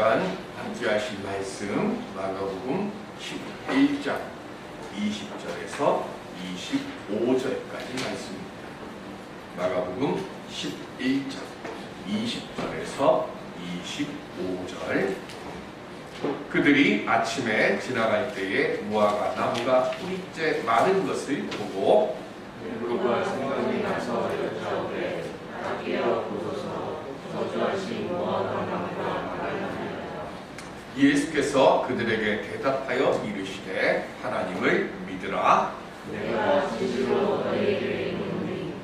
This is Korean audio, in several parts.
시간 함께 하실 말씀 마가복음 11장 20절에서 25절까지 말씀입니다. 마가복음 11장 20절에서 25절. 그들이 아침에 지나갈 때에 무화과 나무가 뿌리째 마른 것을 보고 그가 생각이 나서 여짜오되 낫기어 보소서 저주하신 무화과 나무가 마르나이다. 예수께서 그들에게 대답하여 이르시되 하나님을 믿으라. 내가 진실로 너희에게 이르노니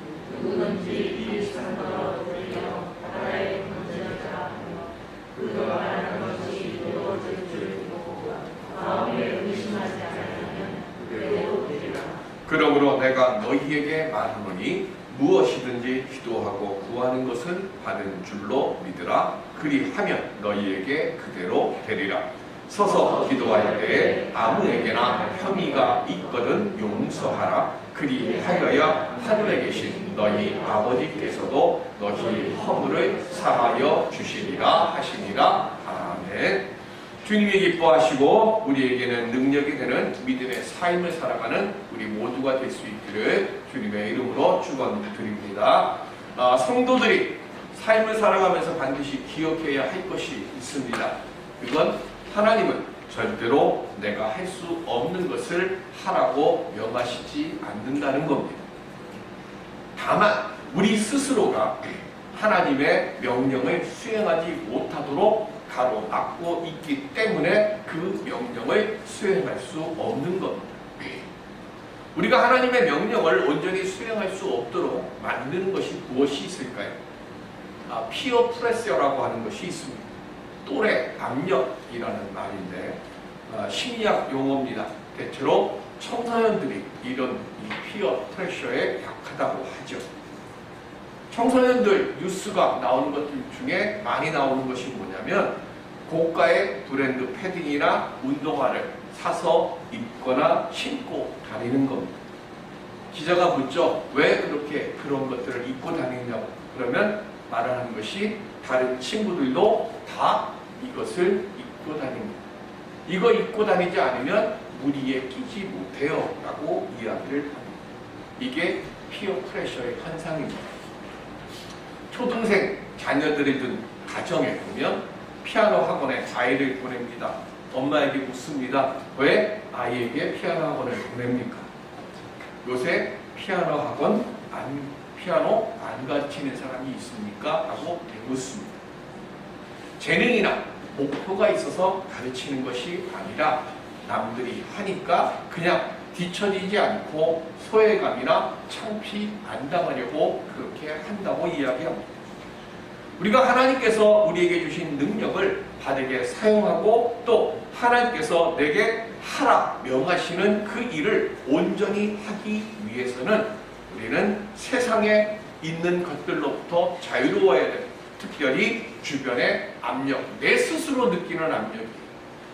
누구든지 이 산더러 들려 바다에 던지자 하며 그가 말하는 것이 이루어질 줄 보고 마음에 의심하지 않으면 그대로 되리라. 그러므로 내가 너희에게 말하노니 무엇이든지 기도하고 구하는 것은 받은 줄로 믿으라. 그리하면 너희에게 그대로 되리라. 서서 기도할 때에 아무에게나 혐의가 있거든 용서하라. 그리하여야 하늘에 계신 너희 아버지께서도 너희 허물을 사하여 주시리라 하시니라. 아멘. 주님이 기뻐하시고 우리에게는 능력이 되는 믿음의 삶을 살아가는 우리 모두가 될 수 있기를 주님의 이름으로 축원드립니다. 성도들이 삶을 살아가면서 반드시 기억해야 할 것이 있습니다. 그건 하나님은 절대로 내가 할 수 없는 것을 하라고 명하시지 않는다는 겁니다. 다만 우리 스스로가 하나님의 명령을 수행하지 못하도록 가로막고 있기 때문에 그 명령을 수행할 수 없는 겁니다. 우리가 하나님의 명령을 온전히 수행할 수 없도록 만드는 것이 무엇이 있을까요? 피어 프레셔라고 하는 것이 있습니다. 또래 압력이라는 말인데 심리학 용어입니다. 대체로 청소년들이 이런 이 피어 프레셔에 약하다고 하죠. 청소년들 뉴스가 나오는 것들 중에 많이 나오는 것이 뭐냐면 고가의 브랜드 패딩이나 운동화를 사서 입거나 신고 다니는 겁니다. 기자가 묻죠. 왜 그렇게 그런 것들을 입고 다니냐고. 그러면 말하는 것이 다른 친구들도 다 이것을 입고 다닙니다. 이거 입고 다니지 않으면 무리에 끼지 못해요 라고 이야기를 합니다. 이게 피어 프레셔의 현상입니다. 초등생 자녀들이 둔 가정에 보면 피아노 학원에 아이를 보냅니다. 엄마에게 묻습니다. 왜 아이에게 피아노 학원을 보냅니까? 요새 피아노 학원 피아노 안 가르치는 사람이 있습니까? 라고 묻습니다. 재능이나 목표가 있어서 가르치는 것이 아니라 남들이 하니까 그냥 뒤처지지 않고 소외감이나 창피 안 당하려고 그렇게 한다고 이야기합니다. 우리가 하나님께서 우리에게 주신 능력을 바르게 사용하고 또 하나님께서 내게 하라 명하시는 그 일을 온전히 하기 위해서는 우리는 세상에 있는 것들로부터 자유로워야 됩니다. 특별히 주변의 압력, 내 스스로 느끼는 압력이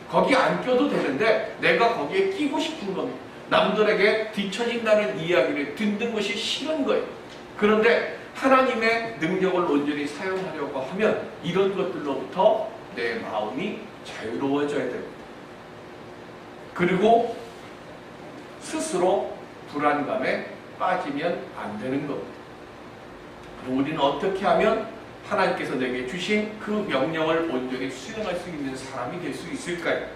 거기 안 껴도 되는데 내가 거기에 끼고 싶은 겁니다. 남들에게 뒤처진다는 이야기를 듣는 것이 싫은 거예요. 그런데 하나님의 능력을 온전히 사용하려고 하면 이런 것들로부터 내 마음이 자유로워져야 됩니다. 그리고 스스로 불안감에 빠지면 안 되는 겁니다. 그럼 우리는 어떻게 하면 하나님께서 내게 주신 그 명령을 온전히 수행할 수 있는 사람이 될 수 있을까요?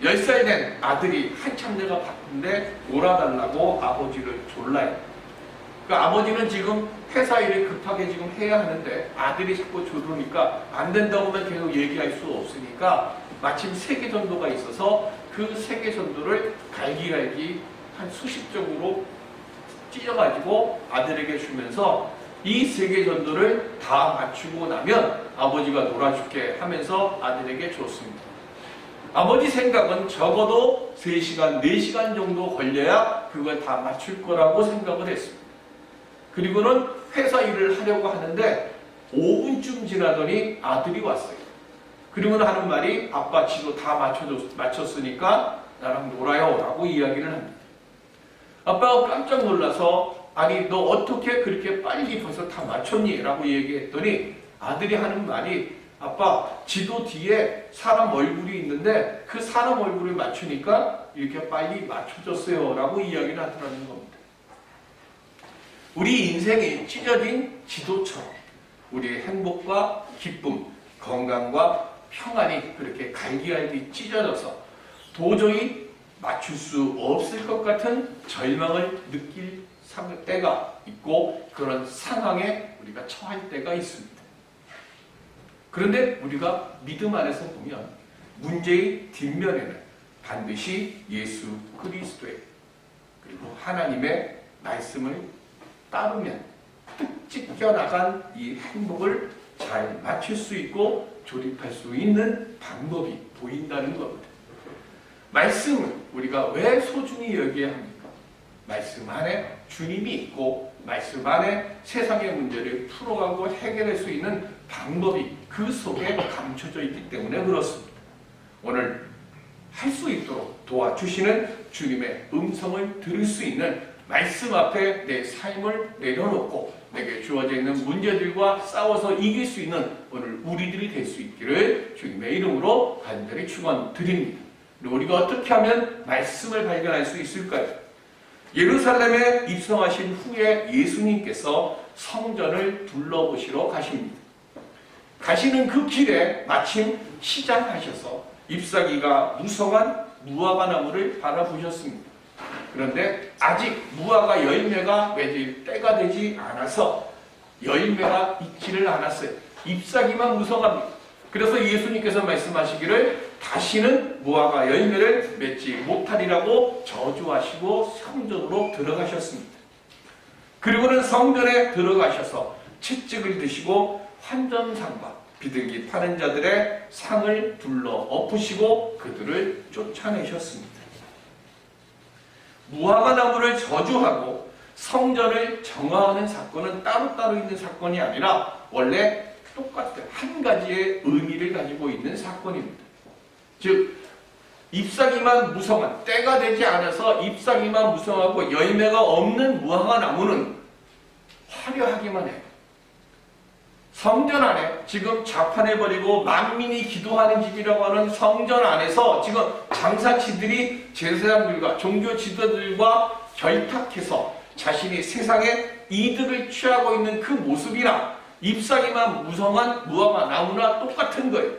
10살 된 아들이 한참 내가 바쁜데 놀아달라고 아버지를 졸라요. 그 아버지는 지금 회사 일을 급하게 지금 해야 하는데 아들이 자꾸 조르니까 안 된다고만 계속 얘기할 수 없으니까 마침 세계전도가 있어서 그 세계전도를 갈기갈기 한 수십 쪽으로 찢어가지고 아들에게 주면서 이 세계전도를 다 맞추고 나면 아버지가 놀아줄게 하면서 아들에게 줬습니다. 아버지 생각은 적어도 3시간, 4시간 정도 걸려야 그걸 다 맞출 거라고 생각을 했습니다. 그리고는 회사 일을 하려고 하는데 5분쯤 지나더니 아들이 왔어요. 그리고는 하는 말이 아빠 지도 다 맞췄으니까 나랑 놀아요 라고 이야기를 합니다. 아빠가 깜짝 놀라서 아니 너 어떻게 그렇게 빨리 벌써 다 맞췄니? 라고 얘기했더니 아들이 하는 말이 아빠, 지도 뒤에 사람 얼굴이 있는데 그 사람 얼굴을 맞추니까 이렇게 빨리 맞춰졌어요 라고 이야기를 하더라는 겁니다. 우리 인생이 찢어진 지도처럼 우리의 행복과 기쁨, 건강과 평안이 그렇게 갈기갈기 찢어져서 도저히 맞출 수 없을 것 같은 절망을 느낄 때가 있고 그런 상황에 우리가 처할 때가 있습니다. 그런데 우리가 믿음 안에서 보면 문제의 뒷면에는 반드시 예수 그리스도의 그리고 하나님의 말씀을 따르면 뚝 찢겨나간 이 행복을 잘 맞출 수 있고 조립할 수 있는 방법이 보인다는 겁니다. 말씀을 우리가 왜 소중히 여겨야 합니까? 말씀 안에 주님이 있고 말씀 안에 세상의 문제를 풀어가고 해결할 수 있는 방법이 그 속에 감춰져 있기 때문에 그렇습니다. 오늘 할 수 있도록 도와주시는 주님의 음성을 들을 수 있는 말씀 앞에 내 삶을 내려놓고 내게 주어져 있는 문제들과 싸워서 이길 수 있는 오늘 우리들이 될 수 있기를 주님의 이름으로 간절히 축원드립니다. 우리가 어떻게 하면 말씀을 발견할 수 있을까요? 예루살렘에 입성하신 후에 예수님께서 성전을 둘러보시러 가십니다. 가시는 그 길에 마침 시장하셔서 잎사귀가 무성한 무화과 나무를 바라보셨습니다. 그런데 아직 무화과 열매가 맺을 때가 되지 않아서 열매가 있지를 않았어요. 잎사귀만 무성합니다. 그래서 예수님께서 말씀하시기를 다시는 무화과 열매를 맺지 못하리라고 저주하시고 성전으로 들어가셨습니다. 그리고는 성전에 들어가셔서 채찍을 드시고 환전상과 비둘기 파는 자들의 상을 둘러 엎으시고 그들을 쫓아내셨습니다. 무화과 나무를 저주하고 성전을 정화하는 사건은 따로따로 있는 사건이 아니라 원래 똑같은 한 가지의 의미를 가지고 있는 사건입니다. 즉 잎사귀만 무성한 때가 되지 않아서 잎사귀만 무성하고 열매가 없는 무화과 나무는 화려하기만 해요. 성전 안에 지금 자판해버리고 만민이 기도하는 집이라고 하는 성전 안에서 지금 장사치들이 제사장들과 종교 지도자들과 결탁해서 자신이 세상에 이득을 취하고 있는 그 모습이나 잎사귀만 무성한 무화과 나무나 똑같은 거예요.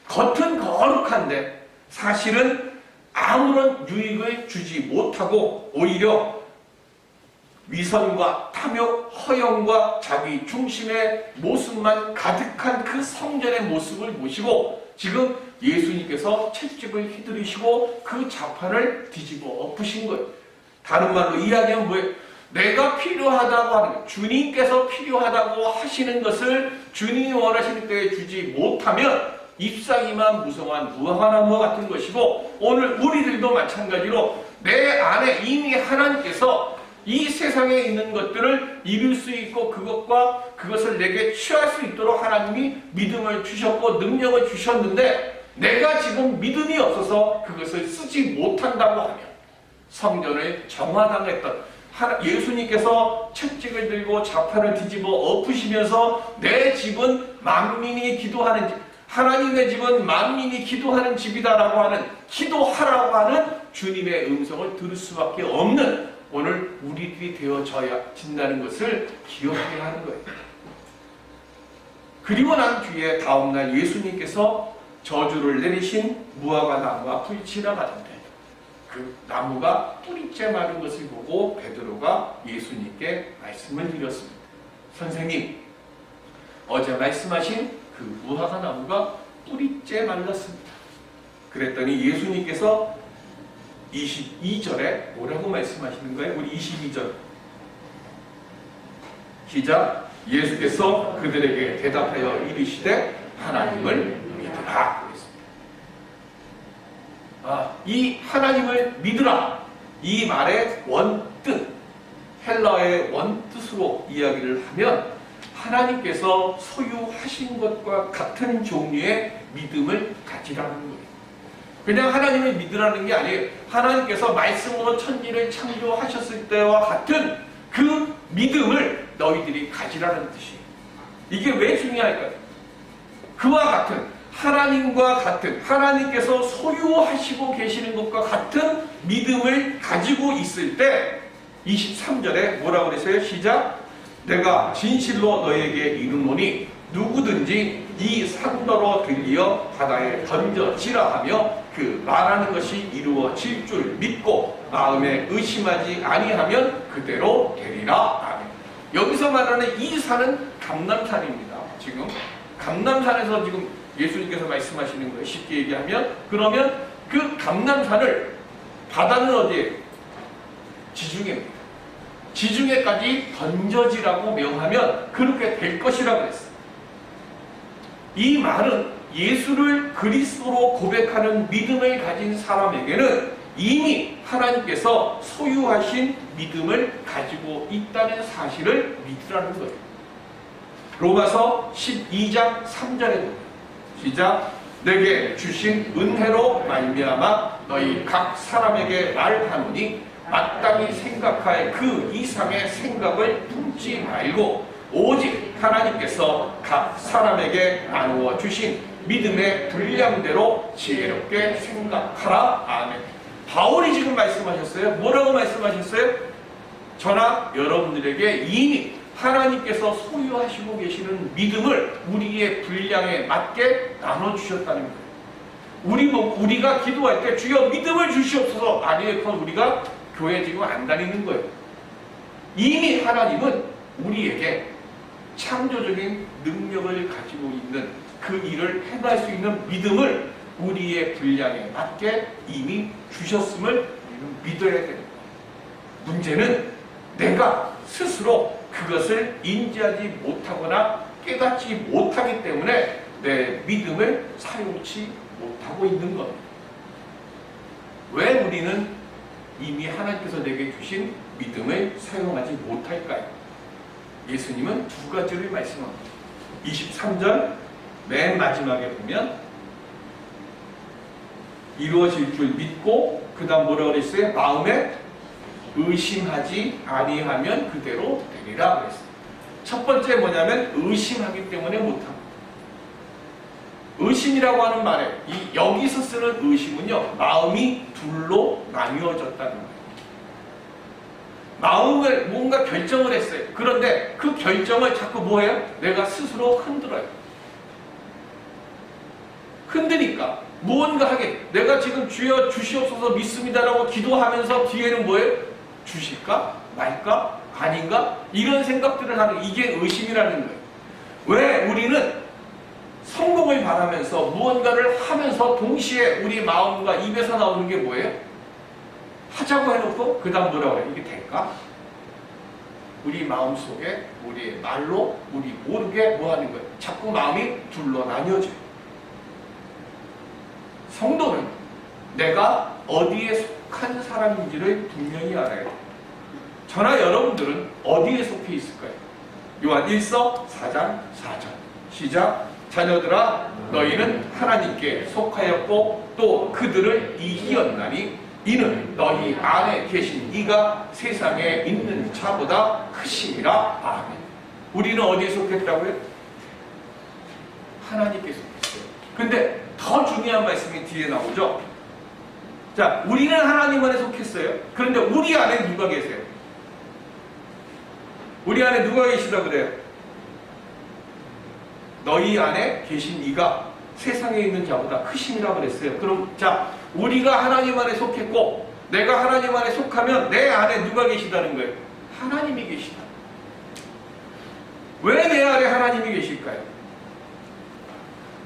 겉은 거룩한데 사실은 아무런 유익을 주지 못하고 오히려 위선과 탐욕, 허영과 자기 중심의 모습만 가득한 그 성전의 모습을 보시고 지금 예수님께서 채찍을 휘두르시고 그 자판을 뒤집어 엎으신 거예요. 다른 말로 이야기하면 뭐예요? 내가 필요하다고 하는 것, 주님께서 필요하다고 하시는 것을 주님이 원하시는 때에 주지 못하면 잎사귀만 무성한 무화과나무와 같은 것이고 오늘 우리들도 마찬가지로 내 안에 이미 하나님께서 이 세상에 있는 것들을 이룰 수 있고 그것을 내게 취할 수 있도록 하나님이 믿음을 주셨고 능력을 주셨는데 내가 지금 믿음이 없어서 그것을 쓰지 못한다고 하면 성전을 정화당했던 예수님께서 채찍을 들고 자판을 뒤집어 엎으시면서 내 집은 만민이 기도하는 집, 하나님의 집은 만민이 기도하는 집이다라고 하는 기도하라고 하는 주님의 음성을 들을 수밖에 없는 오늘 우리들이 되어져야진다는 것을 기억해야 하는 거예요. 그리고 난 뒤에 다음날 예수님께서 저주를 내리신 무화과 나무 앞을 지나가는데 그 나무가 뿌리째 마른 것을 보고 베드로가 예수님께 말씀을 드렸습니다. 선생님, 어제 말씀하신 그 무화과 나무가 뿌리째 말랐습니다. 그랬더니 예수님께서 22절에 뭐라고 말씀하시는 거예요? 우리 22절 시작. 예수께서 그들에게 대답하여 이르시되 하나님을 믿으라 그랬습니다. 이 하나님을 믿으라 이 말의 원뜻 헬라어의 원뜻으로 이야기를 하면 하나님께서 소유하신 것과 같은 종류의 믿음을 가지라는 거예요. 그냥 하나님을 믿으라는 게 아니에요. 하나님께서 말씀으로 천지를 창조하셨을 때와 같은 그 믿음을 너희들이 가지라는 뜻이에요. 이게 왜 중요할까요? 그와 같은 하나님과 같은 하나님께서 소유하시고 계시는 것과 같은 믿음을 가지고 있을 때 23절에 뭐라고 그랬어요? 시작. 내가 진실로 너에게 이르노니 누구든지 이 산더러 들리어 바다에 던져지라 하며 그 말하는 것이 이루어질 줄 믿고 마음에 의심하지 아니하면 그대로 되리라. 아멘. 여기서 말하는 이 산은 감람산입니다. 지금 감람산에서 지금 예수님께서 말씀하시는 거예요. 쉽게 얘기하면. 그러면 그 감람산을 바다는 어디에? 지중해입니다. 지중해까지 던져지라고 명하면 그렇게 될 것이라고 그랬어요. 이 말은 예수를 그리스도로 고백하는 믿음을 가진 사람에게는 이미 하나님께서 소유하신 믿음을 가지고 있다는 사실을 믿으라는 거예요. 로마서 12장 3절에 보면 시작. 내게 주신 은혜로 말미암아 너희 각 사람에게 말하노니 마땅히 생각할 그 이상의 생각을 품지 말고 오직 하나님께서 각 사람에게 나누어 주신 믿음의 분량대로 지혜롭게 생각하라. 아멘. 바울이 지금 말씀하셨어요. 뭐라고 말씀하셨어요? 저나 여러분들에게 이미 하나님께서 소유하시고 계시는 믿음을 우리의 분량에 맞게 나눠주셨다는 거예요. 우리가 기도할 때 주여 믿음을 주시옵소서. 아니에요. 그건 우리가 교회 지금 안 다니는 거예요. 이미 하나님은 우리에게 창조적인 능력을 가지고 있는 그 일을 행할 수 있는 믿음을 우리의 분량에 맞게 이미 주셨음을 우리는 믿어야 됩니다. 문제는 내가 스스로 그것을 인지하지 못하거나 깨닫지 못하기 때문에 내 믿음을 사용치 못하고 있는 겁니다. 왜 우리는 이미 하나님께서 내게 주신 믿음을 사용하지 못할까요? 예수님은 두 가지를 말씀합니다. 23절 맨 마지막에 보면 이루어질 줄 믿고 그 다음 뭐라고 그랬어요? 마음에 의심하지 아니하면 그대로 되리라 그랬어요. 첫 번째 뭐냐면 의심하기 때문에 못합니다. 의심이라고 하는 말에 여기서 쓰는 의심은요, 마음이 둘로 나뉘어졌다는 거예요. 마음을 뭔가 결정을 했어요. 그런데 그 결정을 자꾸 뭐해요? 내가 스스로 흔들어요. 흔드니까 무언가 하게, 내가 지금 주여 주시옵소서 믿습니다라고 기도하면서 뒤에는 뭐예요? 주실까? 말까? 아닌가? 이런 생각들을 하는, 이게 의심이라는 거예요. 왜 우리는 성공을 바라면서 무언가를 하면서 동시에 우리 마음과 입에서 나오는 게 뭐예요? 하자고 해놓고 그 다음 뭐라고 해요? 이게 될까? 우리 마음속에 우리의 말로 우리 모르게 뭐 하는 거예요? 자꾸 마음이 둘로 나뉘어져요. 성도는 내가 어디에 속한 사람인지를 분명히 알아야 돼요. 저나 여러분들은 어디에 속해 있을까요? 요한 1서 4장 4절 시작. 자녀들아 너희는 하나님께 속하였고 또 그들을 이기었나니 이는 너희 안에 계신 이가 세상에 있는 자보다 크심이라. 아멘. 우리는 어디에 속했다고요? 하나님께 속했어요. 근데 더 중요한 말씀이 뒤에 나오죠. 자, 우리는 하나님 안에 속했어요. 그런데 우리 안에 누가 계세요? 우리 안에 누가 계시다고 그래요? 너희 안에 계신 이가 세상에 있는 자보다 크심이라고 그랬어요. 그럼 자, 우리가 하나님 안에 속했고 내가 하나님 안에 속하면 내 안에 누가 계시다는 거예요? 하나님이 계시다. 왜 내 안에 하나님이 계실까요?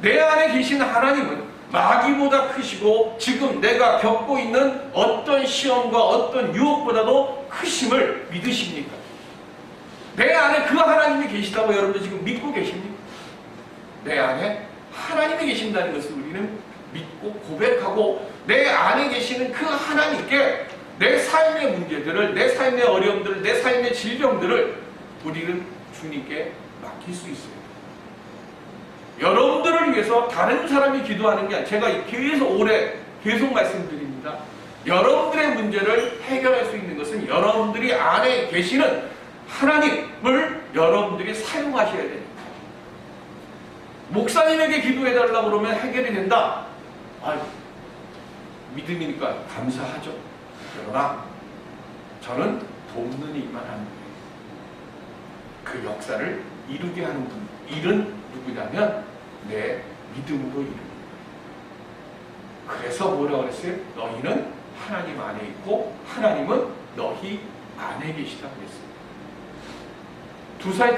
내 안에 계신 하나님은 마귀보다 크시고 지금 내가 겪고 있는 어떤 시험과 어떤 유혹보다도 크심을 믿으십니까? 내 안에 그 하나님이 계시다고 여러분들 지금 믿고 계십니까? 내 안에 하나님이 계신다는 것을 우리는 믿고 고백하고 내 안에 계시는 그 하나님께 내 삶의 문제들을, 내 삶의 어려움들을, 내 삶의 질병들을 우리는 주님께 맡길 수 있어요. 여러분들을 위해서 다른 사람이 기도하는 게 아니라 제가 계속 말씀드립니다. 여러분들의 문제를 해결할 수 있는 것은 여러분들이 안에 계시는 하나님을 여러분들이 사용하셔야 됩니다. 목사님에게 기도해달라고 그러면 해결이 된다. 아, 믿음이니까 감사하죠. 그러나 저는 돕는 일만 하는 거예요. 그 역사를 이루게 하는 분, 일은 누구냐면 내 믿음으로 이루는 거예요. 그래서 뭐라고 그랬어요? 너희는 하나님 안에 있고 하나님은 너희 안에 계시다고 그랬어요.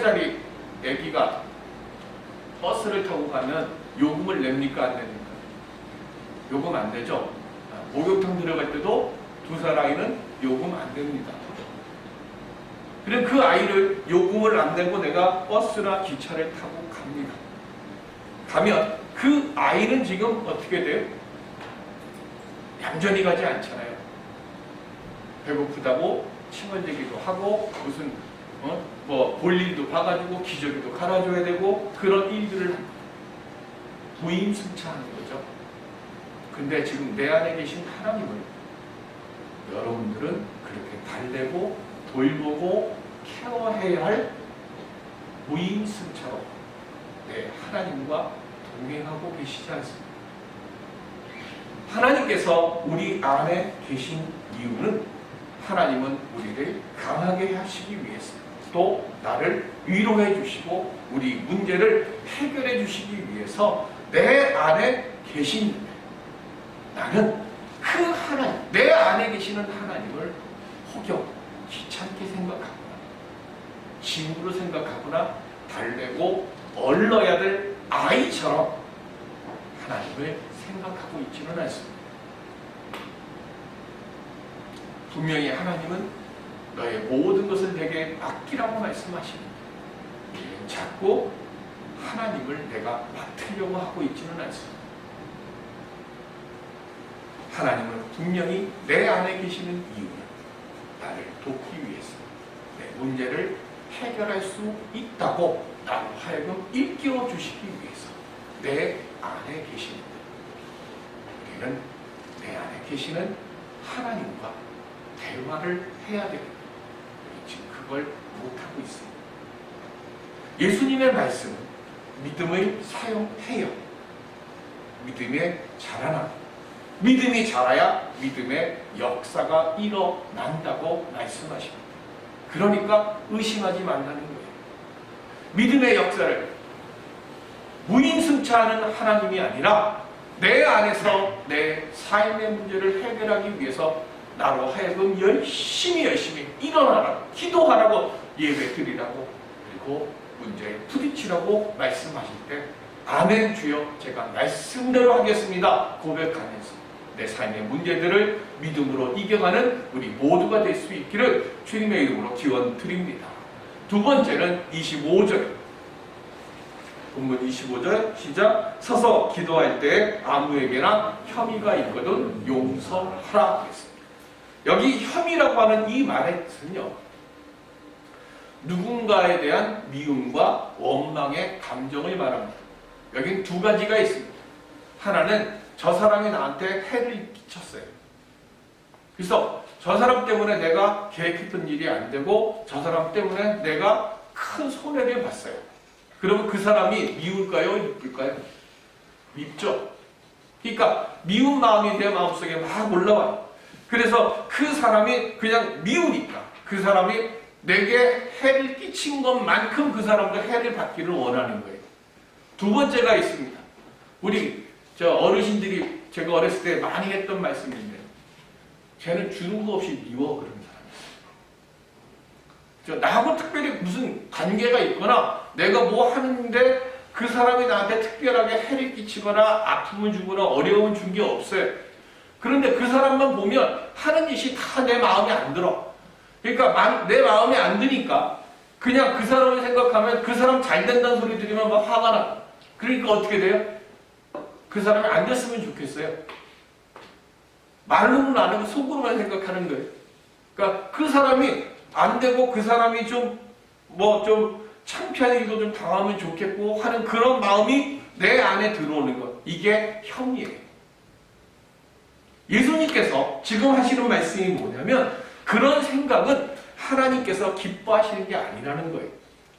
2살짜리 아기가 버스를 타고 가면 요금을 냅니까 안 냅니까? 요금 안 내죠. 목욕탕 들어갈 때도 2살 아이는 요금 안 냅니다. 그럼 그 아이를 요금을 안 내고 내가 버스나 기차를 타고 갑니다. 가면 그 아이는 지금 어떻게 돼요? 얌전히 가지 않잖아요. 배고프다고 칭얼대기도 하고 무슨 뭐 볼일도 봐가지고 기저귀도 갈아줘야 되고 그런 일들을 무임승차하는 거죠. 근데 지금 내 안에 계신 하나님을 여러분들은 그렇게 달래고 돌보고 케어해야 할 무임승차로 내 하나님과 동행하고 계시지 않습니까? 하나님께서 우리 안에 계신 이유는 하나님은 우리를 강하게 하시기 위해서 또 나를 위로해 주시고 우리 문제를 해결해 주시기 위해서 내 안에 계신 나는 그 하나님, 내 안에 계시는 하나님을 혹여 귀찮게 생각하거나 짐으로 생각하거나 달래고 얼러야 될 아이처럼 하나님을 생각하고 있지는 않습니다. 분명히 하나님은 너의 모든 것을 내게 맡기라고 말씀하십니다. 자꾸 하나님을 내가 맡으려고 하고 있지는 않습니다. 하나님은 분명히 내 안에 계시는 이유는 나를 돕기 위해서 내 문제를 해결할 수 있다고 나로 하여금 일깨워 주시기 위해서 내 안에 계십니다. 우리는 내 안에 계시는 하나님과 대화를 해야 됩니다. 우리 지금 그걸 못하고 있습니다. 예수님의 말씀은 믿음을 사용해요. 믿음에 자라나 믿음이 자라야 믿음의 역사가 일어난다고 말씀하십니다. 그러니까 의심하지 말라는 거예요. 믿음의 역사를 무임승차하는 하나님이 아니라 내 안에서 내 삶의 문제를 해결하기 위해서 나로 하여금 열심히 일어나라고 기도하라고 예배 드리라고 그리고 문제에 부딪히라고 말씀하실 때 아멘 주여 제가 말씀대로 하겠습니다 고백하면서 내 삶의 문제들을 믿음으로 이겨가는 우리 모두가 될 수 있기를 주님의 이름으로 기원 드립니다. 두 번째는 25절 본문 25절 시작. 서서 기도할 때 아무에게나 혐의가 있거든 용서하라 했습니다. 여기 혐의라고 하는 이 말의 뜻은요, 누군가에 대한 미움과 원망의 감정을 말합니다. 여기는 두 가지가 있습니다. 하나는 저 사람이 나한테 해를 끼쳤어요. 그래서 저 사람 때문에 내가 계획했던 일이 안 되고 저 사람 때문에 내가 큰 손해를 봤어요. 그러면 그 사람이 미울까요? 이쁠까요? 밉죠. 그러니까 미운 마음이 내 마음속에 막 올라와요. 그래서 그 사람이 그냥 미우니까 그 사람이 내게 해를 끼친 것만큼 그 사람도 해를 받기를 원하는 거예요. 두 번째가 있습니다. 우리 어르신들이 제가 어렸을 때 많이 했던 말씀인데 쟤는 주는 거 없이 미워 그러는 사람이 있어요. 나하고 특별히 무슨 관계가 있거나 내가 뭐 하는데 그 사람이 나한테 특별하게 해를 끼치거나 아픔을 주거나 어려움을 준 게 없어요. 그런데 그 사람만 보면 하는 짓이 다 내 마음에 안 들어. 그러니까 내 마음에 안 드니까 그냥 그 사람을 생각하면 그 사람 잘 된다는 소리 들으면 막 화가 나. 그러니까 어떻게 돼요? 그 사람이 안 됐으면 좋겠어요. 말로는 안 하고 속으로만 생각하는 거예요. 그러니까 그 사람이 안 되고 그 사람이 좀 창피한 일도 좀 당하면 좋겠고 하는 그런 마음이 내 안에 들어오는 것. 이게 혐의예요. 예수님께서 지금 하시는 말씀이 뭐냐면 그런 생각은 하나님께서 기뻐하시는 게 아니라는 거예요.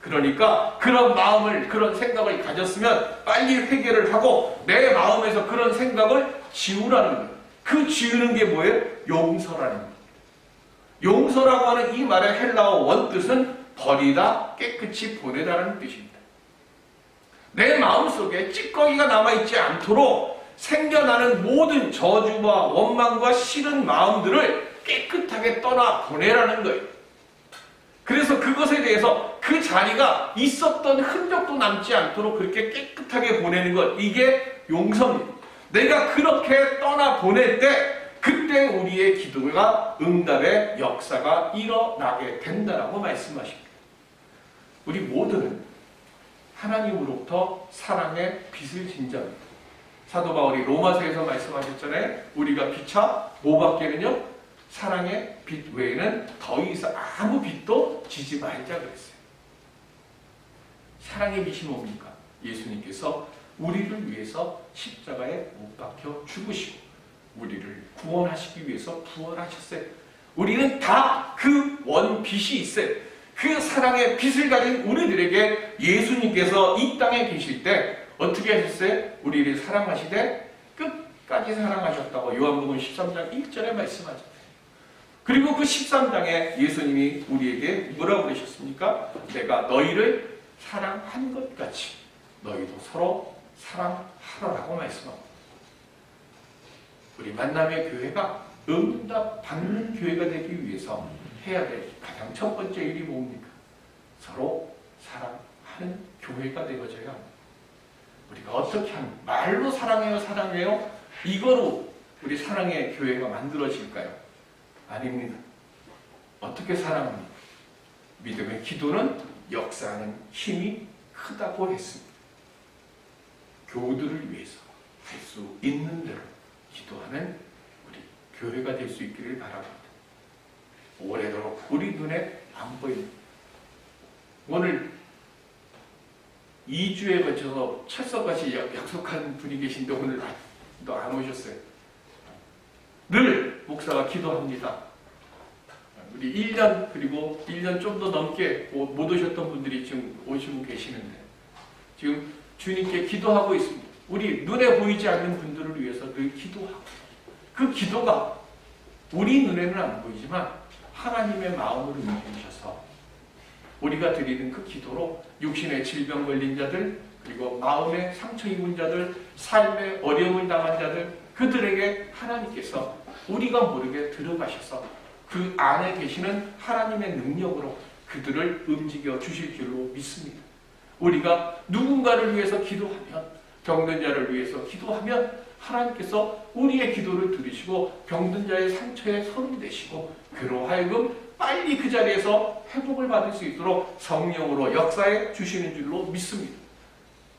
그러니까 그런 마음을, 그런 생각을 가졌으면 빨리 회개를 하고 내 마음에서 그런 생각을 지우라는 거예요. 그 지우는 게 뭐예요? 용서라는 거예요. 용서라고 하는 이 말의 헬라어 원뜻은 버리다, 깨끗이 보내다라는 뜻입니다. 내 마음속에 찌꺼기가 남아있지 않도록 생겨나는 모든 저주와 원망과 싫은 마음들을 깨끗하게 떠나 보내라는 거예요. 그래서 그것에 대해서 그 자리가 있었던 흔적도 남지 않도록 그렇게 깨끗하게 보내는 것, 이게 용서입니다. 내가 그렇게 떠나 보낼 때 그때 우리의 기도가 응답의 역사가 일어나게 된다라고 말씀하십니다. 우리 모두는 하나님으로부터 사랑의 빛을 진자입니다. 사도 바울이 로마서에서 말씀하셨잖아요. 우리가 피차 뭐 받기는요? 사랑의 빛 외에는 더 이상 아무 빛도 지지 말자 그랬어요. 사랑의 빛이 뭡니까? 예수님께서 우리를 위해서 십자가에 못 박혀 죽으시고 우리를 구원하시기 위해서 부활하셨어요. 우리는 다 그 원빛이 있어요. 그 사랑의 빛을 가진 우리들에게 예수님께서 이 땅에 계실 때 어떻게 하셨어요? 우리를 사랑하시되 끝까지 사랑하셨다고 요한복음 13장 1절에 말씀하죠. 그리고 그 13장에 예수님이 우리에게 뭐라고 그러셨습니까? 내가 너희를 사랑한 것 같이 너희도 서로 사랑하라고 말씀합니다. 우리 만남의 교회가 응답 받는 교회가 되기 위해서 해야 될 가장 첫 번째 일이 뭡니까? 서로 사랑하는 교회가 되어져야 합니다. 우리가 어떻게 하면 말로 사랑해요 사랑해요 이거로 우리 사랑의 교회가 만들어질까요? 아닙니다. 어떻게 사랑합니까? 믿음의 기도는 역사하는 힘이 크다고 했습니다. 교우들을 위해서 할 수 있는 대로 기도하는 우리 교회가 될 수 있기를 바랍니다. 오래도록 우리 눈에 안 보입니다. 오늘 2주에 걸쳐서 철석같이 약속한 분이 계신데 오늘 또 안 오셨어요. 늘 목사가 기도합니다. 우리 1년 그리고 1년 좀 더 넘게 못 오셨던 분들이 지금 오시고 계시는데 지금 주님께 기도하고 있습니다. 우리 눈에 보이지 않는 분들을 위해서 늘 기도하고 그 기도가 우리 눈에는 안 보이지만 하나님의 마음으로 움직이셔서 우리가 드리는 그 기도로 육신의 질병 걸린 자들 그리고 마음의 상처 입은 자들 삶의 어려움을 당한 자들 그들에게 하나님께서 우리가 모르게 들어가셔서 그 안에 계시는 하나님의 능력으로 그들을 움직여 주실 줄로 믿습니다. 우리가 누군가를 위해서 기도하면 병든 자를 위해서 기도하면 하나님께서 우리의 기도를 들으시고 병든 자의 상처에 손을 대시고 그로 하여금 빨리 그 자리에서 회복을 받을 수 있도록 성령으로 역사해 주시는 줄로 믿습니다.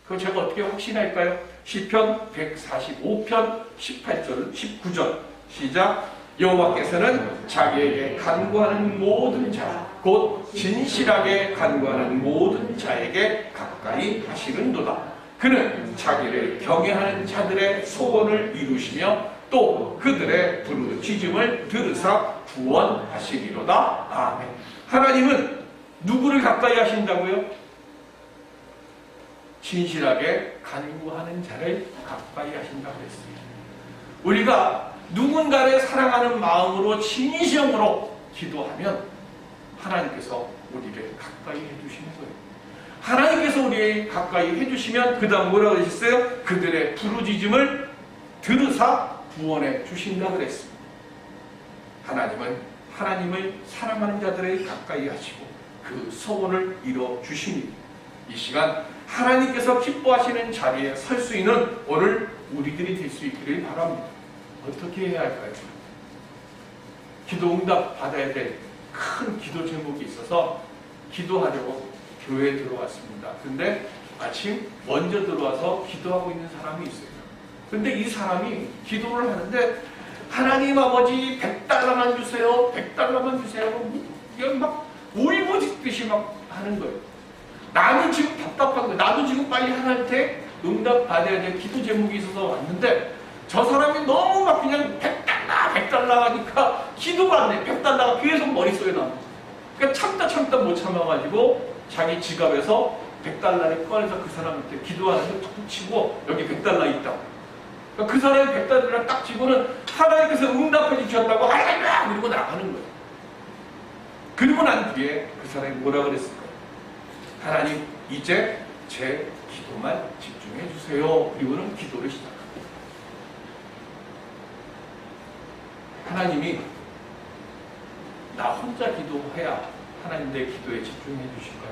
그거 제가 어떻게 확신할까요? 시편 145편 18절 19절 시작. 여호와께서는 자기에게 간구하는 모든 자 곧 진실하게 간구하는 모든 자에게 가까이 하시는도다. 그는 자기를 경외하는 자들의 소원을 이루시며 또 그들의 부르짖음을 들으사 구원하시리로다. 아멘. 하나님은 누구를 가까이 하신다고요? 진실하게 간구하는 자를 가까이 하신다고 했습니다. 우리가 누군가를 사랑하는 마음으로 진심으로 기도하면 하나님께서 우리를 가까이 해주시는 거예요. 하나님께서 우리를 가까이 해주시면 그 다음 뭐라고 하셨어요? 그들의 부르짖음을 들으사 구원해 주신다고 그랬습니다. 하나님은 하나님을 사랑하는 자들을 가까이 하시고 그 소원을 이뤄 주십니다. 이 시간 하나님께서 기뻐하시는 자리에 설 수 있는 오늘 우리들이 될 수 있기를 바랍니다. 어떻게 해야 할까요? 기도 응답 받아야 될 큰 기도 제목이 있어서 기도하려고 교회에 들어왔습니다. 근데 마침 먼저 들어와서 기도하고 있는 사람이 있어요. 근데 이 사람이 기도를 하는데 하나님 아버지 100달러만 주세요. 100달러만 주세요. 이게 막 울부짖듯이 막 하는 거예요. 나는 지금 답답한 거예요. 나도 지금 빨리 하나님한테 응답 받아야 될 기도 제목이 있어서 왔는데 저 사람이 너무 막 그냥 100달러 하니까 기도가 안 돼. 100달러가 계속 머릿속에 남아. 그러니까 참다 못 참아가지고 자기 지갑에서 100달러를 꺼내서 그 사람한테 기도하는데 툭 치고 여기 100달러 있다고. 그러니까 그 사람이 100달러를 딱 치고는 하나님께서 응답해 주셨다고 할렐루야! 그러고 나가는 거예요. 그리고 난 뒤에 그 사람이 뭐라 그랬을까요? 하나님, 이제 제 기도만 집중해 주세요. 그리고는 기도를 시작합니다. 하나님이 나 혼자 기도해야 하나님 내 기도에 집중해 주실까요?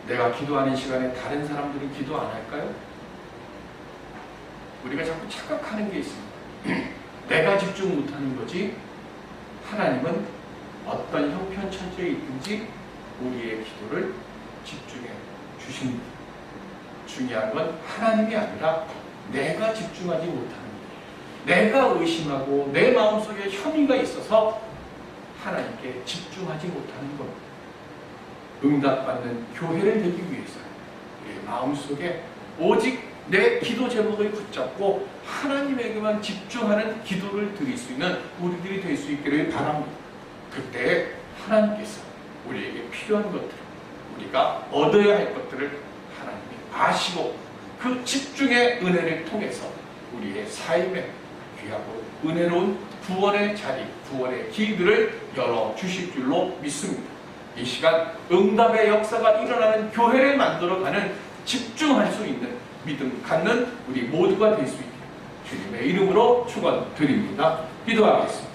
내가 기도하는 시간에 다른 사람들은 기도 안 할까요? 우리가 자꾸 착각하는 게 있습니다. 내가 집중 못하는 거지 하나님은 어떤 형편처지에 있든지 우리의 기도를 집중해 주십니다. 중요한 건 하나님이 아니라 내가 집중하지 못하는 것, 내가 의심하고 내 마음속에 혐의가 있어서 하나님께 집중하지 못하는 것. 응답받는 교회를 되기 위해서는 우리의 마음속에 오직 내 기도 제목을 붙잡고 하나님에게만 집중하는 기도를 드릴 수 있는 우리들이 될 수 있기를 바랍니다. 그때 하나님께서 우리에게 필요한 것들을, 우리가 얻어야 할 것들을 하나님이 아시고 그 집중의 은혜를 통해서 우리의 삶에 귀하고 은혜로운 구원의 자리, 구원의 길들을 열어주실 줄로 믿습니다. 이 시간 응답의 역사가 일어나는 교회를 만들어가는 집중할 수 있는 믿음 갖는 우리 모두가 될 수 있게 주님의 이름으로 축원드립니다. 기도하겠습니다.